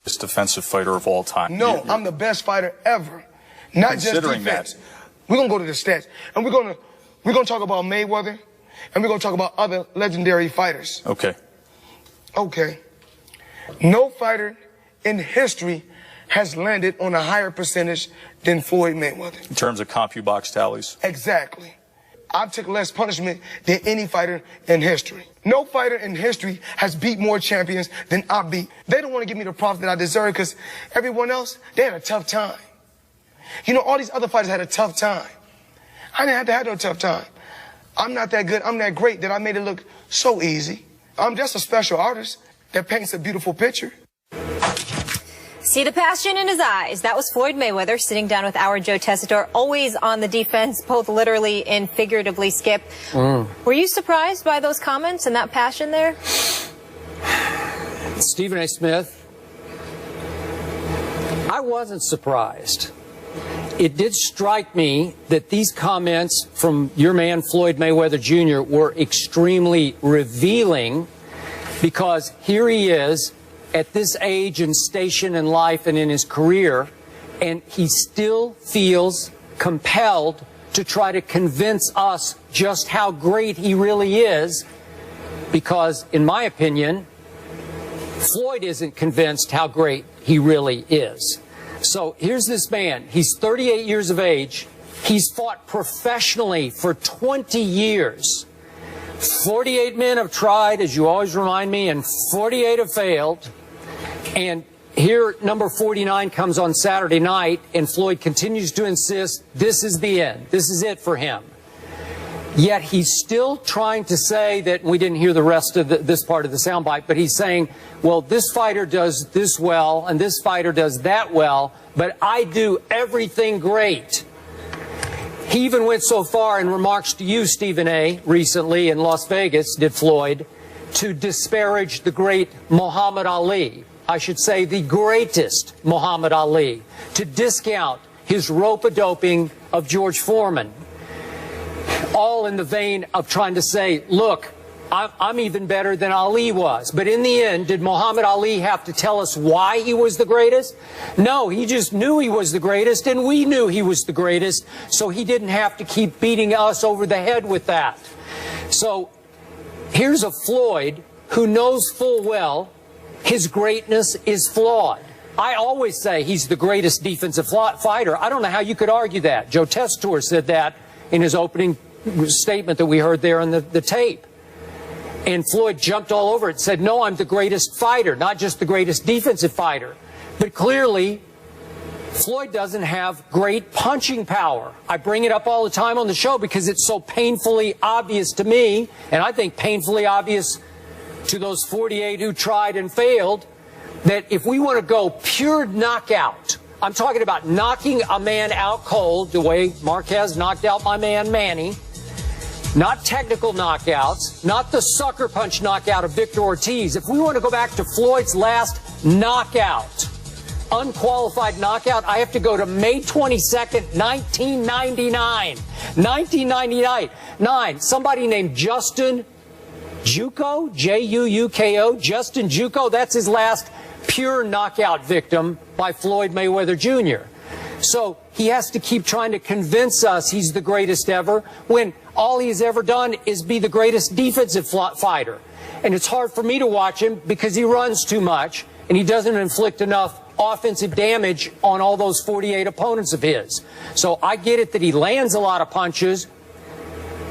Best defensive fighter of all time. No, I'm the best fighter ever. Not just defense. We're gonna go to the stats, and we're gonna talk about Mayweather, and we're gonna talk about other legendary fighters. Okay. Okay. No fighter in history has landed on a higher percentage than Floyd Mayweather. In terms of CompuBox tallies? Exactly. I took less punishment than any fighter in history. No fighter in history has beat more champions than I beat. They don't want to give me the props that I deserve because everyone else, they had a tough time. You know, all these other fighters had a tough time. I didn't have to have no tough time. I'm not that good. I'm that great that I made it look so easy. I'm just a special artist that paints a beautiful picture. See the passion in his eyes. That was Floyd Mayweather sitting down with our Joe Tessitore, always on the defense, both literally and figuratively, Skip. Were you surprised by those comments and that passion there? Stephen A. Smith, I wasn't surprised. It did strike me that these comments from your man Floyd Mayweather Jr. were extremely revealing, because here he is at this age and station in life and in his career, and he still feels compelled to try to convince us just how great he really is, because, in my opinion, Floyd isn't convinced how great he really is. So here's this man. He's 38 years of age. He's fought professionally for 20 years. 48 men have tried, as you always remind me, and 48 have failed. And here, number 49 comes on Saturday night, and Floyd continues to insist this is the end. This is it for him. Yet he's still trying to say that, we didn't hear the rest of this part of the soundbite, but he's saying, well, this fighter does this well, and this fighter does that well, but I do everything great. He even went so far in remarks to you, Stephen A., recently in Las Vegas, did Floyd, to disparage the great Muhammad Ali. I should say the greatest Muhammad Ali, to discount his rope-a-doping of George Foreman. All in the vein of trying to say, look, I'm even better than Ali was. But in the end, did Muhammad Ali have to tell us why he was the greatest? No, he just knew he was the greatest, and we knew he was the greatest, so he didn't have to keep beating us over the head with that. So here's a Floyd who knows full well his greatness is flawed. I always say he's the greatest defensive fighter. I don't know how you could argue that. Joe Tessitore said that in his opening statement that we heard there on the tape. And Floyd jumped all over it and said, no, I'm the greatest fighter, not just the greatest defensive fighter. But clearly, Floyd doesn't have great punching power. I bring it up all the time on the show because it's so painfully obvious to me, and I think painfully obvious to those 48 who tried and failed, that if we want to go pure knockout, I'm talking about knocking a man out cold, the way Marquez knocked out my man Manny, not technical knockouts, not the sucker punch knockout of Victor Ortiz. If we want to go back to Floyd's last knockout, unqualified knockout, I have to go to May 22nd, 1999. 1999. Somebody named Justin Juuko, J-U-U-K-O, Justin Juuko, that's his last pure knockout victim by Floyd Mayweather Jr. So he has to keep trying to convince us he's the greatest ever when all he's ever done is be the greatest defensive fighter. And it's hard for me to watch him because he runs too much and he doesn't inflict enough offensive damage on all those 48 opponents of his. So I get it that he lands a lot of punches,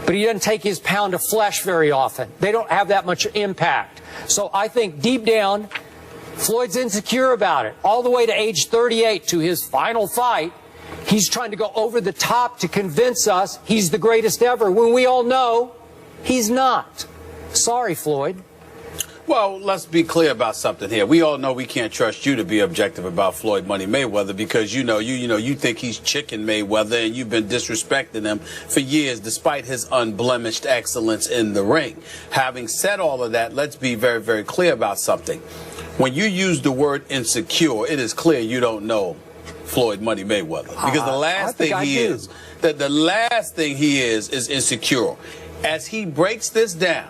but he doesn't take his pound of flesh very often. They don't have that much impact. So I think deep down, Floyd's insecure about it. All the way to age 38, to his final fight, he's trying to go over the top to convince us he's the greatest ever, when we all know he's not. Sorry, Floyd. Well, let's be clear about something here. We all know we can't trust you to be objective about Floyd Money Mayweather because you think he's Chicken Mayweather and you've been disrespecting him for years despite his unblemished excellence in the ring. Having said all of that, let's be very, very clear about something. When you use the word insecure, it is clear you don't know Floyd Money Mayweather, because the last thing he is, the last thing he is insecure. As he breaks this down,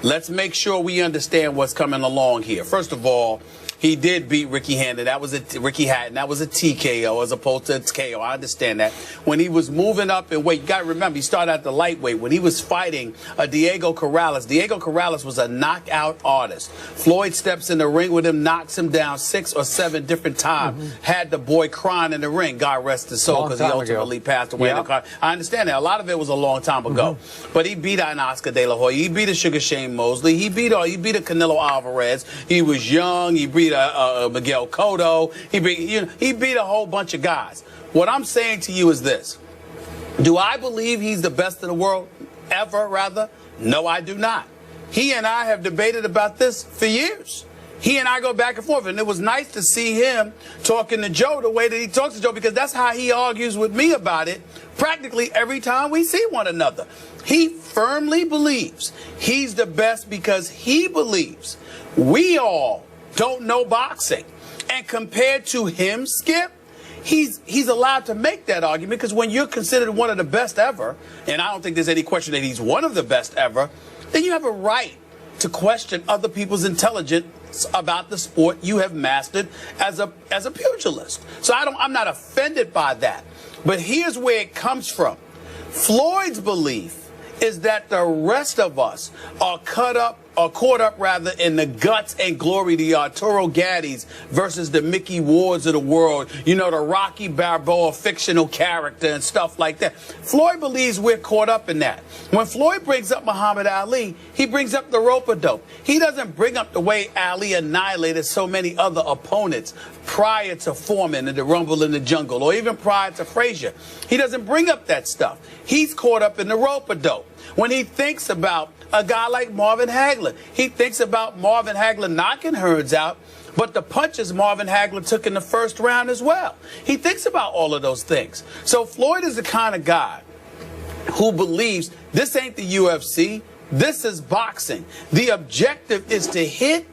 let's make sure we understand what's coming along here. First of all, he did beat Ricky Hatton. That was a TKO as opposed to a KO. I understand that. When he was moving up in weight, you got to remember, he started at the lightweight. When he was fighting Diego Corrales was a knockout artist. Floyd steps in the ring with him, knocks him down 6 or 7 different times. Had the boy crying in the ring. God rest his soul, because he ultimately passed away in the car. I understand that. A lot of it was a long time ago. But he beat an Oscar De La Hoya. He beat a Sugar Shane Mosley. He beat a Canelo Alvarez. He was young. He beat a Miguel Cotto. He beat a whole bunch of guys. What I'm saying to you is this. Do I believe he's the best in the world ever, rather? No, I do not. He and I have debated about this for years. He and I go back and forth, and it was nice to see him talking to Joe the way that he talks to Joe, because that's how he argues with me about it practically every time we see one another. He firmly believes he's the best because he believes we all don't know boxing. And compared to him, Skip, he's allowed to make that argument, because when you're considered one of the best ever, and I don't think there's any question that he's one of the best ever, then you have a right to question other people's intelligence about the sport you have mastered as a pugilist. So I'm not offended by that. But here's where it comes from. Floyd's belief is that the rest of us are caught up in the guts and glory, the Arturo Gaddis versus the Mickey Wards of the world, you know, the Rocky Balboa fictional character and stuff like that. Floyd believes we're caught up in that. When Floyd brings up Muhammad Ali, he brings up the rope-a-dope. He doesn't bring up the way Ali annihilated so many other opponents prior to Foreman and the Rumble in the Jungle, or even prior to Frazier. He doesn't bring up that stuff. He's caught up in the rope-a-dope. When he thinks about a guy like Marvin Hagler, he thinks about Marvin Hagler knocking Hearns out, but the punches Marvin Hagler took in the first round as well. He thinks about all of those things. So Floyd is the kind of guy who believes this ain't the UFC, this is boxing. The objective is to hit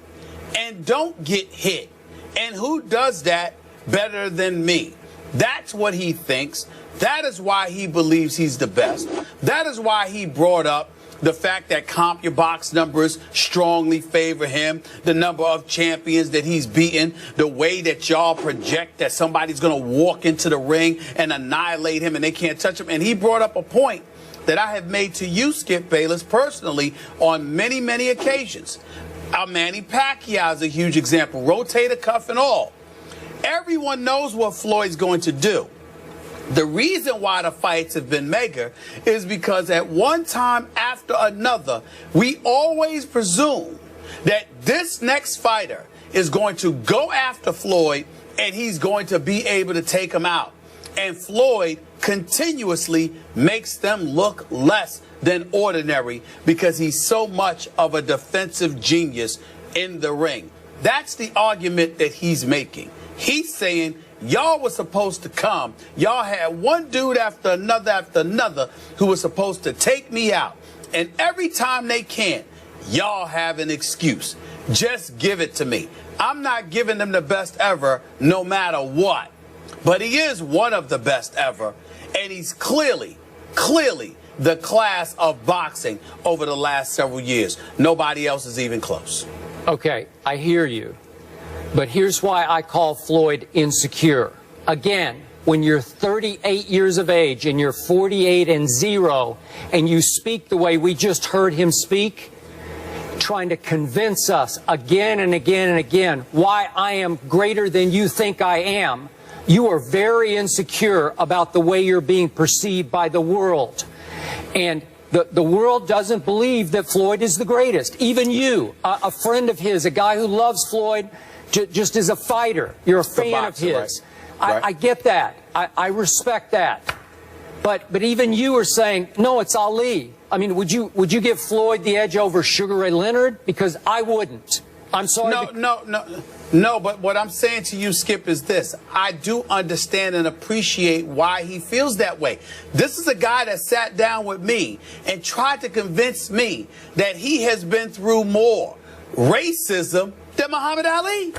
and don't get hit. And who does that better than me? That's what he thinks. That is why he believes he's the best. That is why he brought up the fact that comp your box numbers strongly favor him, the number of champions that he's beaten, the way that y'all project that somebody's going to walk into the ring and annihilate him and they can't touch him. And he brought up a point that I have made to you, Skip Bayless, personally on many, many occasions. Manny Pacquiao is a huge example, rotator cuff and all. Everyone knows what Floyd's going to do. The reason why the fights have been mega is because at one time after another, we always presume that this next fighter is going to go after Floyd and he's going to be able to take him out. And Floyd continuously makes them look less than ordinary because he's so much of a defensive genius in the ring. That's the argument that he's making. He's saying, y'all were supposed to come. Y'all had one dude after another who was supposed to take me out. And every time they can't, y'all have an excuse. Just give it to me. I'm not giving them the best ever no matter what. But he is one of the best ever. And he's clearly the class of boxing over the last several years. Nobody else is even close. Okay, I hear you. But here's why I call Floyd insecure. Again, when you're 38 years of age and you're 48-0 and you speak the way we just heard him speak, trying to convince us again and again and again why I am greater than you think I am, you are very insecure about the way you're being perceived by the world. And the world doesn't believe that Floyd is the greatest. Even you, a friend of his, a guy who loves Floyd, just as a fighter, you're a fan of his. Right. I get that. I respect that. But even you are saying, no, it's Ali. I mean, would you give Floyd the edge over Sugar Ray Leonard? Because I wouldn't. I'm sorry. No, but what I'm saying to you, Skip, is this. I do understand and appreciate why he feels that way. This is a guy that sat down with me and tried to convince me that he has been through more racism than Muhammad Ali.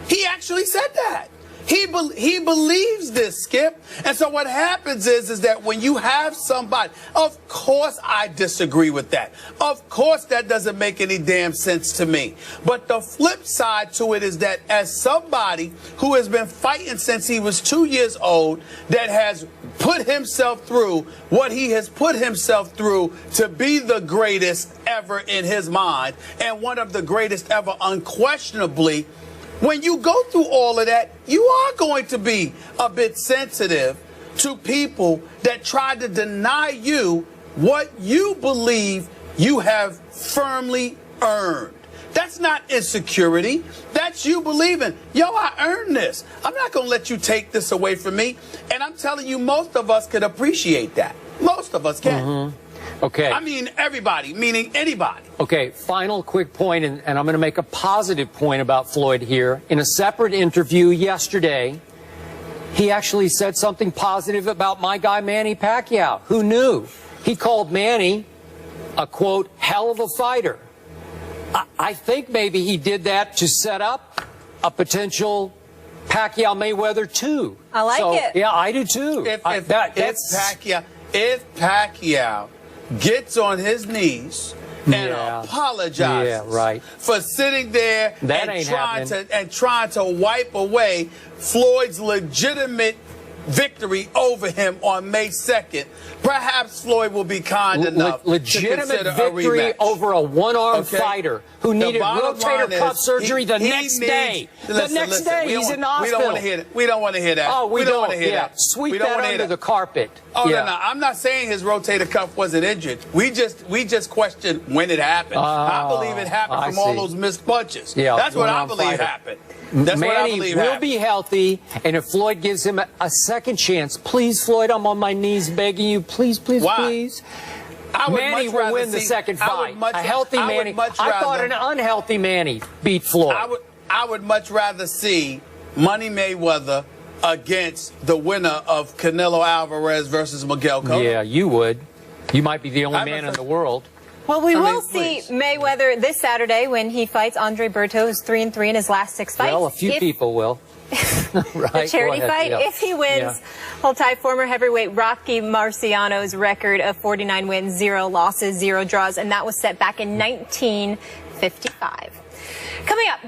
He actually said that. He believes this, Skip. And so what happens is that when you have somebody, of course I disagree with that. Of course that doesn't make any damn sense to me. But the flip side to it is that as somebody who has been fighting since he was 2 years old, that has put himself through what he has put himself through to be the greatest ever in his mind, and one of the greatest ever unquestionably, when you go through all of that, you are going to be a bit sensitive to people that try to deny you what you believe you have firmly earned. That's not insecurity. That's you believing, yo, I earned this. I'm not going to let you take this away from me. And I'm telling you, most of us could appreciate that. Most of us can. Mm-hmm. Okay. I mean, everybody, meaning anybody. Okay, final quick point, and I'm going to make a positive point about Floyd here. In a separate interview yesterday, he actually said something positive about my guy Manny Pacquiao. Who knew? He called Manny a, quote, hell of a fighter. I think maybe he did that to set up a potential Pacquiao-Mayweather 2. I like it. Yeah, I do too. If Pacquiao gets on his knees and apologizes for sitting there and trying to wipe away Floyd's legitimate victory over him on May 2nd, perhaps Floyd will be kind enough legitimate to consider victory a rematch over a one-armed fighter who needed rotator cuff surgery the next day. The next day, he's in the hospital. We don't want to hear that. We don't want to hear that. Oh, we don't want to hear that. Sweep that under the carpet. Oh, no. I'm not saying his rotator cuff wasn't injured. We just questioned when it happened. I believe it happened from all those missed punches. Yeah, that's what I believe happened. That's what I Manny believe will happened. be healthy, and if Floyd gives him a second chance, please, Floyd, I'm on my knees begging you, please, please, please. Manny will win the second fight. A healthy Manny. I thought an unhealthy Manny beat Floyd. I would much rather see Money Mayweather against the winner of Canelo Alvarez versus Miguel Cotto. Yeah, you would. You might be the only man in the world. Well, we will see Mayweather this Saturday when he fights Andre Berto, who's 3-3 in his last 6 fights. Well, a few people will. The charity fight. Yeah. If he wins, he'll tie former heavyweight Rocky Marciano's record of 49 wins, 0 losses, 0 draws, and that was set back in 1955. Coming up.